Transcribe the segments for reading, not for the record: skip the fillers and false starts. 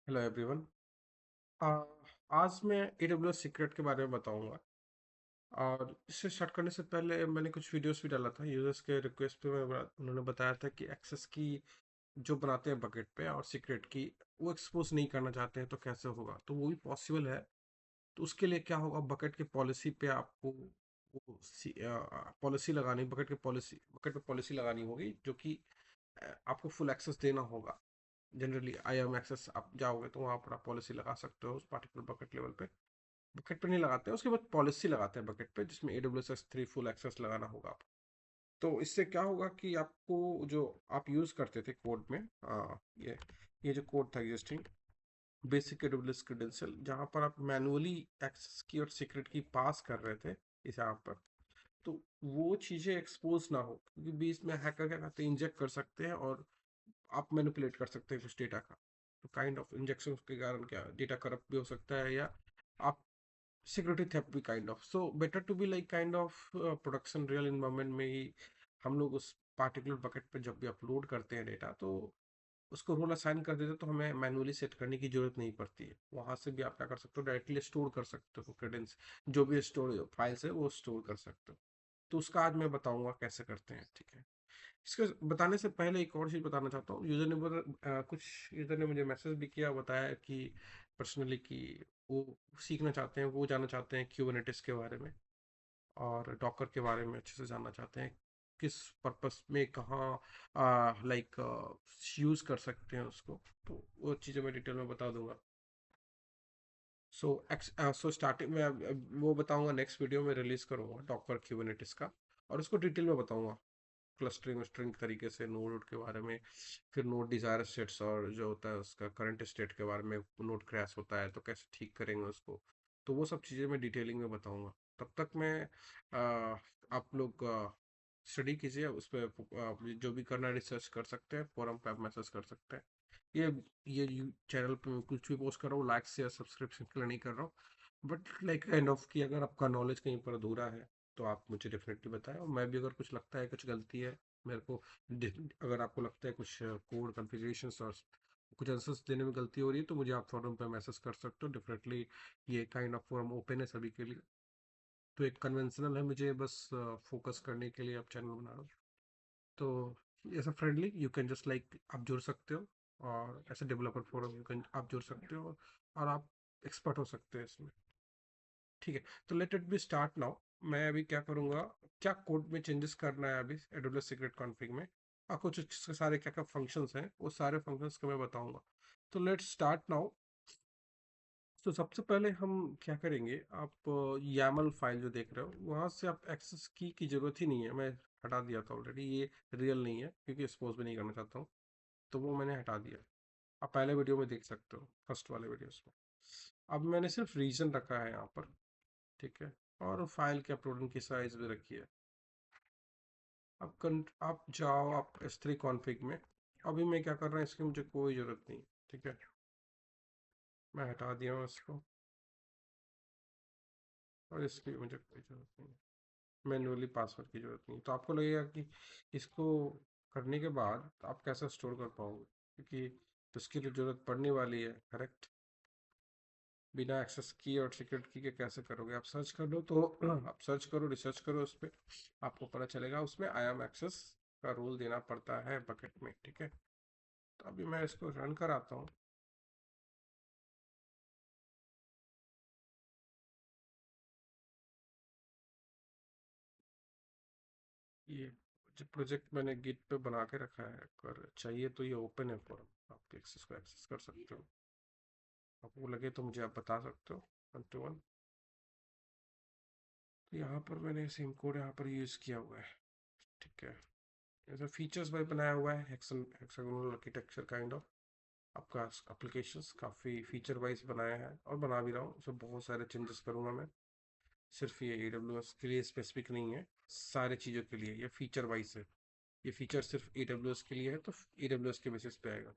Hello everyone. आज मैं AWS secret के बारे में बताऊंगा। और इसे स्टार्ट करने से पहले मैंने कुछ वीडियोस भी डाला था यूजर्स के रिक्वेस्ट पे। उन्होंने बताया था कि एक्सेस की जो बनाते हैं बकेट पे और सीक्रेट की वो एक्सपोज नहीं करना चाहते हैं, तो कैसे होगा? तो वो भी पॉसिबल है। तो उसके लिए क्या होगा, बकेट की पॉलिसी पे आपको वो पॉलिसी लगानी, बकेट पे पॉलिसी लगानी होगी, जो कि आपको फुल एक्सेस देना होगा। जनरली IAM एक्सेस आप जाओगे तो वहाँ पर आप पॉलिसी लगा सकते हो उस पार्टिकुलर बकेट लेवल पे। बकेट पे नहीं लगाते हैं, उसके बाद पॉलिसी लगाते हैं बकेट पे, जिसमें AWS S3 फुल एक्सेस लगाना होगा आप। तो इससे क्या होगा कि आपको जो आप यूज़ करते थे कोड में, ये जो कोड था एग्जिस्टिंग बेसिक AWS क्रेडेंशियल, जहाँ पर आप मैनुअली एक्सेस की और सीक्रेट की पास कर रहे थे इस यहाँ पर, तो वो चीज़ें एक्सपोज ना हो, क्योंकि बीच में हैकर क्या करते हैं, इंजेक्ट कर सकते हैं और आप मैनिपुलेट कर सकते हैं कुछ डेटा का। तो काइंड ऑफ इंजेक्शन के कारण क्या डेटा करप्ट भी हो सकता है, या आप सिक्योरिटी थेफ्ट भी kind of. So better to be like kind of production real environment में ही हम लोग उस पार्टिकुलर बकेट पे जब भी अपलोड करते हैं डेटा, तो उसको रोल असाइन कर देते हैं, तो हमें मैनुअली सेट करने की जरूरत नहीं पड़ती है। वहां से भी आप क्या कर सकते हो, डायरेक्टली स्टोर कर सकते हो क्रेडेंस, जो भी स्टोर फाइल्स है वो स्टोर कर सकते हो। तो उसका आज मैं बताऊंगा कैसे करते हैं, ठीक है। इसके बताने से पहले एक और चीज़ बताना चाहता हूँ। कुछ यूज़र ने मुझे मैसेज भी किया, बताया कि पर्सनली कि वो सीखना चाहते हैं, वो जानना चाहते हैं क्यूबरनेटिस के बारे में और डॉकर के बारे में अच्छे से जानना चाहते हैं, किस पर्पस में कहाँ लाइक यूज़ कर सकते हैं उसको। तो वो चीज़ें मैं डिटेल में बता दूंगा। सो स्टार्टिंग में वो बताऊंगा, नेक्स्ट वीडियो में रिलीज करूंगा डॉकर क्यूबरनेटिस का, और उसको डिटेल में बताऊंगा क्लस्टरिंग वस्टरिंग तरीके से, नोड के बारे में, फिर नोड डिजायर स्टेट्स और जो होता है उसका करंट स्टेट के बारे में, नोड क्रैश होता है तो कैसे ठीक करेंगे उसको। तो वो सब चीज़ें मैं डिटेलिंग में बताऊंगा। तब तक मैं आप लोग स्टडी कीजिए उस पर। आप जो भी करना है रिसर्च कर सकते हैं, फोरम पे आप मैसेज कर सकते हैं। ये ये चैनल पे मैं कुछ भी पोस्ट कर रहा हूँ, लाइक शेयर सब्सक्रिप्शन के लिए नहीं कर रहा हूँ, बट लाइक काइंड ऑफ कि अगर आपका नॉलेज कहीं पर अधूरा है तो आप मुझे डेफिनेटली बताएं, और मैं भी अगर कुछ लगता है कुछ गलती है मेरे को, अगर आपको लगता है कुछ कोड कन्फिग्रेशन और कुछ आंसर्स देने में गलती हो रही है, तो मुझे आप फोरम पे मैसेज कर सकते हो डेफिनेटली। ये काइंड ऑफ फोरम ओपन है सभी के लिए। तो एक कन्वेंशनल है, मुझे बस फोकस करने के लिए आप चैनल बना रहा हूँ। तो ऐसा friendly you can just like आप जुड़ सकते हो, और ऐसे डेवलपर फोरम यू कैन आप जुड़ सकते हो, और आप एक्सपर्ट हो सकते हैं इसमें। ठीक है, तो let it be start now. मैं अभी क्या करूँगा, क्या कोड में चेंजेस करना है अभी AWS सीक्रेट कॉन्फ़िग में, और कुछ इसके सारे क्या क्या फंक्शंस हैं, वो सारे फंक्शंस को मैं बताऊंगा। तो लेट स्टार्ट नाउ। तो सबसे पहले हम क्या करेंगे, आप YAML फाइल जो देख रहे हो वहाँ से आप एक्सेस की जरूरत ही नहीं है, मैं हटा दिया था ऑलरेडी। ये रियल नहीं है क्योंकि एक्सपोज भी नहीं करना चाहता हूँ, तो वो मैंने हटा दिया। आप पहले वीडियो में देख सकते हो, फर्स्ट वाले वीडियोस में। अब मैंने सिर्फ रीजन रखा है यहाँ पर, ठीक है, और फाइल के अपलोडिंग की साइज भी रखी है। आप जाओ आप S3 कॉन्फ़िग में। अभी मैं क्या कर रहा हूँ, इसकी मुझे कोई ज़रूरत नहीं, ठीक है, मैं हटा दिया हूँ इसको, और इसकी मुझे कोई ज़रूरत नहीं, मैन्युअली पासवर्ड की ज़रूरत नहीं। तो आपको लगेगा कि इसको करने के बाद आप कैसे स्टोर कर पाओगे, क्योंकि उसकी तो ज़रूरत पड़ने वाली है, करेक्ट। बिना एक्सेस की और सिक्रेट की के कैसे करोगे? आप सर्च कर लो तो आप सर्च करो, रिसर्च करो उस पर, आपको पता चलेगा उसमें IAM एक्सेस का रूल देना पड़ता है बकेट में, ठीक है। तो अभी मैं इसको रन कराता हूँ। ये जो प्रोजेक्ट मैंने गिट पे बना के रखा है, अगर चाहिए तो ये ओपन है फॉरम, आप एक्सेस को एक्सेस कर सकते हो। आपको लगे तो मुझे आप बता सकते हो 1 to 1। तो यहाँ पर मैंने सेम कोड यहाँ पर यूज़ किया हुआ है, ठीक है। ऐसा फीचर्स वाइज बनाया हुआ है, हेक्सागोनल आर्किटेक्चर काइंड ऑफ। आपका एप्लीकेशंस काफ़ी फीचर वाइज बनाया है, और बना भी रहा हूँ, उसमें बहुत सारे चेंजेस करूँगा मैं। सिर्फ ये AWS के लिए स्पेसिफिक नहीं है, सारे चीज़ों के लिए ये फीचर वाइज है। ये फीचर सिर्फ AWS के लिए है, तो AWS के बेसिस पे आएगा।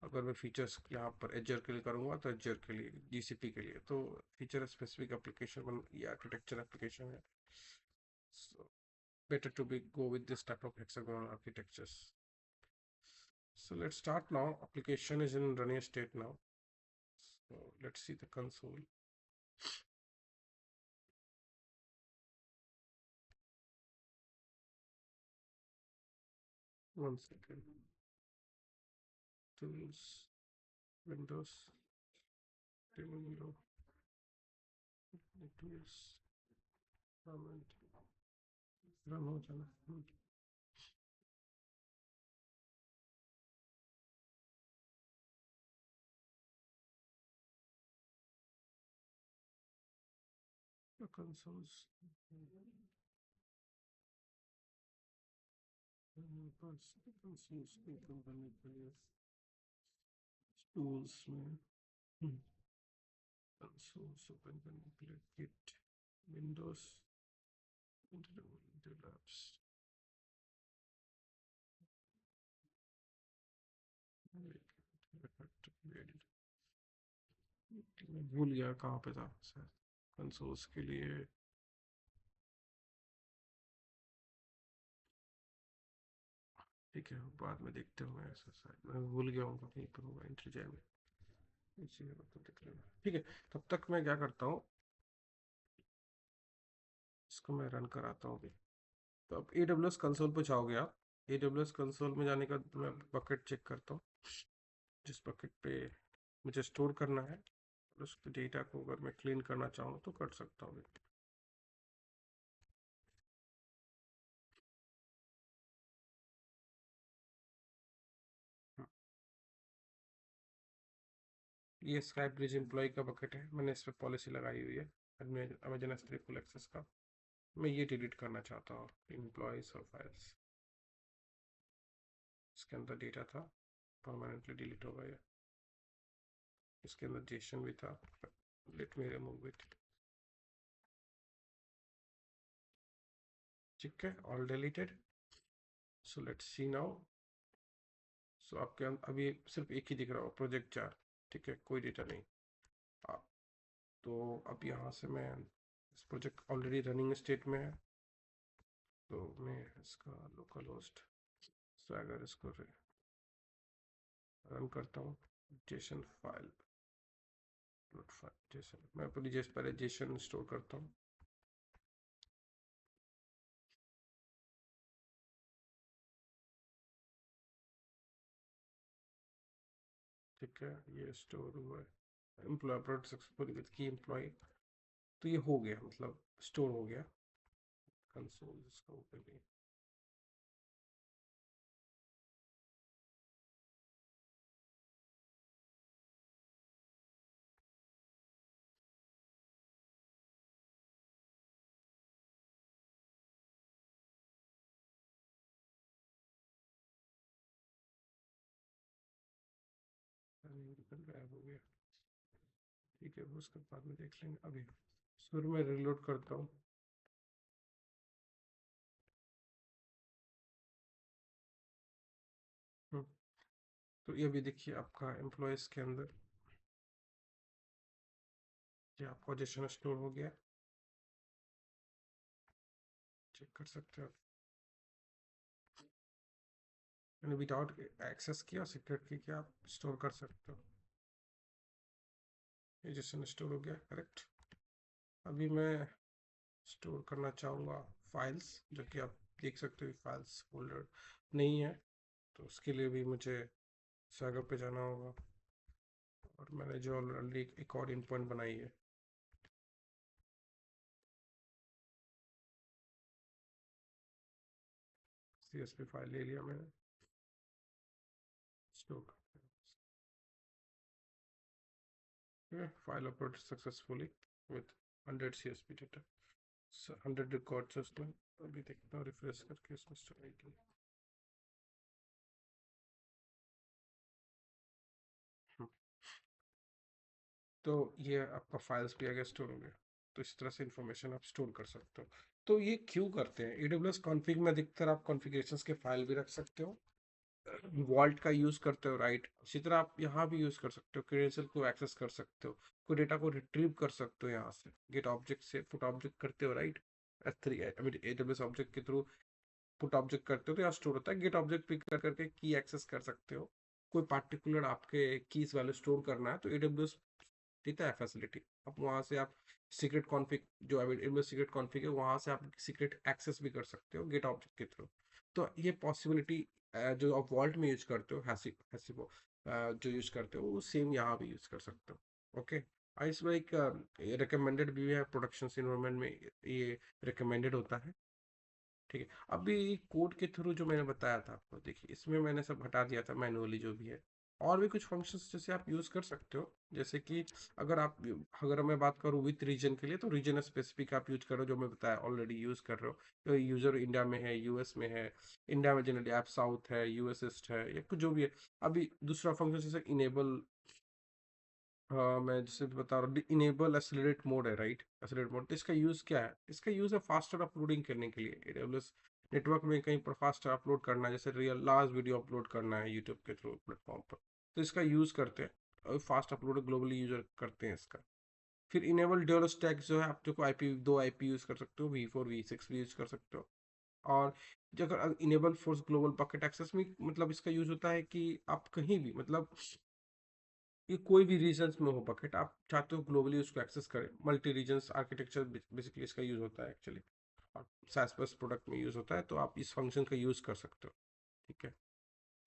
अगर मैं फीचर्स यहाँ पर एजर के लिए करूँगा तो एजर के लिए, GCP के लिए तो फीचर स्पेसिफिक एप्लीकेशन बन, ये आर्किटेक्चर एप्लीकेशन है। So better to be go with this type of hexagonal architectures. So let's start now. Application is in running state now. So let's see the console. One second. Tools, Windows, window, tools, comment, run हो जाना. The consoles. Consoles open करने के लिए tools में consoles open करने के लिए kit Windows internet labs मैं भूल गया कहाँ पे था सर. कंसोल्स के लिए ठीक है, बाद में देखते होंगे. ऐसा शायद मैं भूल गया हूँ कहीं पर होगा इंटरजेल में. इसी में तो देख लेना. ठीक है, तब तक मैं क्या करता हूँ, इसको मैं रन कराता हूँ अभी. तो अब ए डब्ल्यू एस कंसोल पे जाओगे आप. ए डब्ल्यू एस कंसोल में जाने का मैं बकेट चेक करता हूँ, जिस बकेट पे मुझे स्टोर करना है. उस डेटा को अगर मैं क्लीन करना चाहूँ तो कर सकता हूँ. ये स्काइप ब्रिज एम्प्लॉय का बकेट है. मैंने इस पर पॉलिसी लगाई हुई है अमेजन एस3 फुल एक्सेस का. मैं ये डिलीट करना चाहता हूँ एम्प्लॉयज और फाइल्स. इसके अंदर डेटा था, परमानेंटली डिलीट हो गया. इसके अंदर जेसन भी था. Let me remove it. ठीक है, all deleted. So let's see now. So आपके अभी सिर्फ एक ही दिख रहा हो, प्रोजेक्ट 4. ठीक है, कोई डेटा नहीं. आ, तो अब यहाँ से मैं इस प्रोजेक्ट ऑलरेडी रनिंग स्टेट में है, तो मैं इसका लोकल होस्ट स्वैगर इसको रन करता हूँ. JSON file dot file Jason. मैं अपनी पहले जेसन स्टोर करता हूँ. ठीक है, ये स्टोर हुआ है. एम्प्लॉय अपलोड सक्सेसफुली विद की एम्प्लॉय. तो ये हो गया, मतलब स्टोर हो गया. कंसोल इसका ओपन नहीं. गायब हो गया. ठीक है, उसके बाद में देख लेंगे. अभी शुरू में रिलोड करता हूँ. हम्म, तो ये भी देखिए आपका एम्प्लॉयज के अंदर ये आपका जेसन स्टोर हो गया. चेक कर सकते हो. मैंने विदाउट एक्सेस किया, सीक्रेट की क्या आप स्टोर कर सकते हो. ये जेसन स्टोर हो गया, करेक्ट. अभी मैं स्टोर करना चाहूँगा फाइल्स, जो कि आप देख सकते हो फाइल्स फोल्डर नहीं है. तो उसके लिए भी मुझे स्वैगर पे जाना होगा. और मैंने जो ऑलरेडी एक और इन पॉइंट बनाई है, CSV फाइल ले लिया मैंने. Store file upload successfully with 100 CSV data. 100 records है उसमें. अभी देखता हूँ रिफ्रेश करके इसमें स्टोर आएगी. तो ये आपका फाइल्स भी आगे स्टोर हो गया. तो इस तरह से इंफॉर्मेशन आप स्टोर कर सकते हो. तो ये क्यों करते हैं, AWS कॉन्फ़िग में अधिकतर आप कॉन्फ़िगरेशंस के फाइल भी रख सकते हो, वॉल्ट का यूज करते हो, राइट. इसी तरह आप यहाँ भी यूज कर सकते हो, क्रेडेंशियल को एक्सेस कर सकते हो, कोई डेटा को रिट्रीव कर सकते हो यहाँ से गेट ऑब्जेक्ट से. पुट ऑब्जेक्ट करते हो, right. S3 I mean AWS object के थ्रू पुट ऑब्जेक्ट करते हो तो यहाँ स्टोर होता है. गेट ऑब्जेक्ट पिक कर करके की एक्सेस कर सकते हो. कोई पार्टिकुलर आपके कीज वैल्यू स्टोर करना है तो AWS देता है फैसिलिटी। अब वहां से आप सीक्रेट कॉन्फ़िग, जो एडब्ल्यूएस सीक्रेट कॉन्फ़िग है, वहां से आप सीक्रेट एक्सेस भी कर सकते हो गेट ऑब्जेक्ट के थ्रू। तो ये पॉसिबिलिटी जो आप वॉल्ट में यूज करते हो, हैसिबो जो यूज करते हो, वो सेम यहाँ भी यूज कर सकते हो। ओके, इसमें एक रिकमेंडेड भी है, प्रोडक्शन इन्वायरमेंट में ये रिकमेंडेड होता है। ठीक है, अभी कोड के थ्रू जो मैंने बताया था आपको, देखिए इसमें मैंने सब हटा दिया था मैनुअली जो भी है। और भी कुछ फंक्शंस जैसे आप यूज़ कर सकते हो, जैसे कि अगर मैं बात करूँ विथ रीजन के लिए, तो रीजन स्पेसिफिक आप यूज करो, जो मैं बताया ऑलरेडी यूज़ कर रहे हो। तो यूज़र इंडिया में है, यूएस में है, इंडिया में जनरली ऐप साउथ है, यूएस ईस्ट है, या कुछ जो भी है। अभी दूसरा फंक्शन जैसे इनेबल, हाँ मैं जैसे बता रहा हूँ, इनेबल एक्सेलरेट मोड है, राइट, एक्सेलरेट मोड। तो इसका यूज़ क्या है? इसका यूज़ है फास्टर अपलोडिंग करने के लिए। एडब्ल्यूएस नेटवर्क में कहीं पर फास्टर अपलोड करना है, जैसे रियल लार्ज वीडियो अपलोड करना है यूट्यूब के थ्रू प्लेटफॉर्म पर, तो इसका यूज़ करते हैं। और फास्ट अपलोड ग्लोबली यूजर करते हैं इसका। फिर इनेबल ड्यूल स्टैक जो है, आप देखो आईपी, दो आईपी यूज़ कर सकते हो, V4 V6 भी यूज़ कर सकते हो। और जो अगर enable force global pocket access में, मतलब इसका यूज़ होता है कि आप कहीं भी, मतलब ये कोई भी रीजन्स में हो बकेट, आप चाहते हो ग्लोबली उसको एक्सेस करें, मल्टी रीजन्स आर्किटेक्चर बेसिकली इसका यूज होता है एक्चुअली। और सास बस प्रोडक्ट में यूज होता है, तो आप इस फंक्शन का यूज कर सकते हो। ठीक है,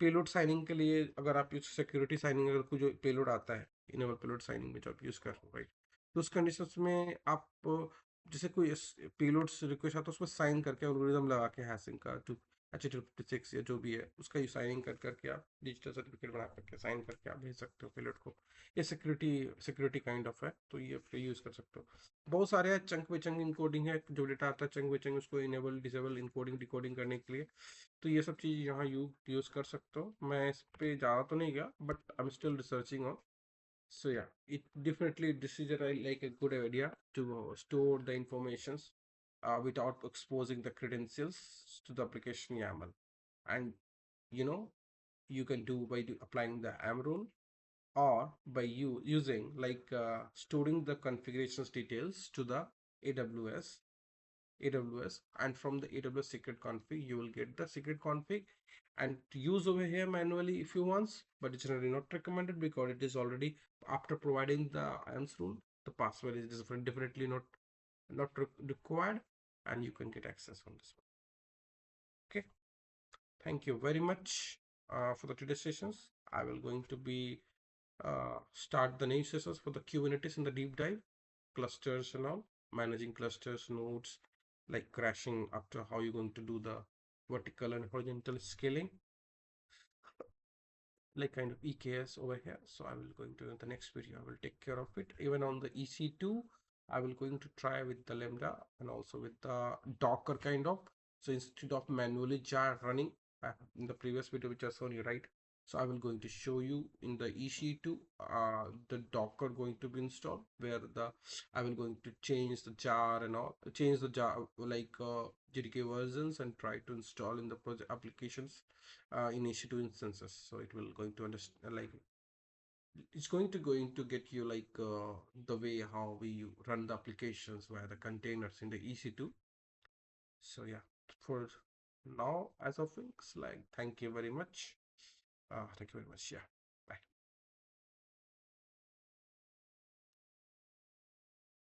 पेलोड साइनिंग के लिए अगर आप यूज सिक्योरिटी साइनिंग, अगर कोई जो पेलोड आता है इनेबल पेलोड साइनिंग में, जो आप यूज कर रहे हो, राइट, तो उस कंडीशंस में आप जैसे कोई पेलोड रिक्वेस्ट आता है, उसको साइन करके एल्गोरिदम लगा के हैशिंग का टू H256 या जो भी है, उसका यू साइनिंग कर करके आप डिजिटल सर्टिफिकेट बना करके साइन करके आप भेज सकते हो पेलोड को। ये सिक्योरिटी सिक्योरिटी काइंड ऑफ है, तो ये यूज कर सकते हो। बहुत सारे चंक बाई चंक इनकोडिंग है, जो डेटा आता है चंक बाई चंक, उसको इनेबल डिसेबल इनकोडिंग डिकोडिंग करने के लिए। तो ये सब चीज़ यहाँ यूज कर सकते हो। मैं इस पे ज़्यादा तो नहीं गया, but I am still researching on. So yeah, it definitely, this is like a good idea to store the informations without exposing the credentials to the application YAML. And you know, you can do by applying the AM rule, or by you using like storing the configurations details to the AWS AWS, and from the AWS secret config you will get the secret config and to use over here manually if you want, but it's generally not recommended because it is already, after providing the AMS rule, the password is definitely not required, and you can get access on this one. Okay, thank you very much for the today's sessions. I will going to be start the new sessions for the Kubernetes in the deep dive, clusters and all, managing clusters, nodes, like crashing, after how you're going to do the vertical and horizontal scaling, like kind of EKS over here. So I will going to, in the next video I will take care of it. Even on the EC2 I will going to try with the Lambda and also with the Docker kind of. So instead of manually jar running in the previous video which I shown you, right, so I will going to show you in the EC2 the Docker going to be installed, where the I will going to change the jar and all, change the jar like JDK versions, and try to install in the project applications in EC2 instances. So it will going to understand, like it's going to get you like the way how we run the applications via the containers in the EC2. So yeah, for now, as of things, like thank you very much. Thank you very much. Yeah.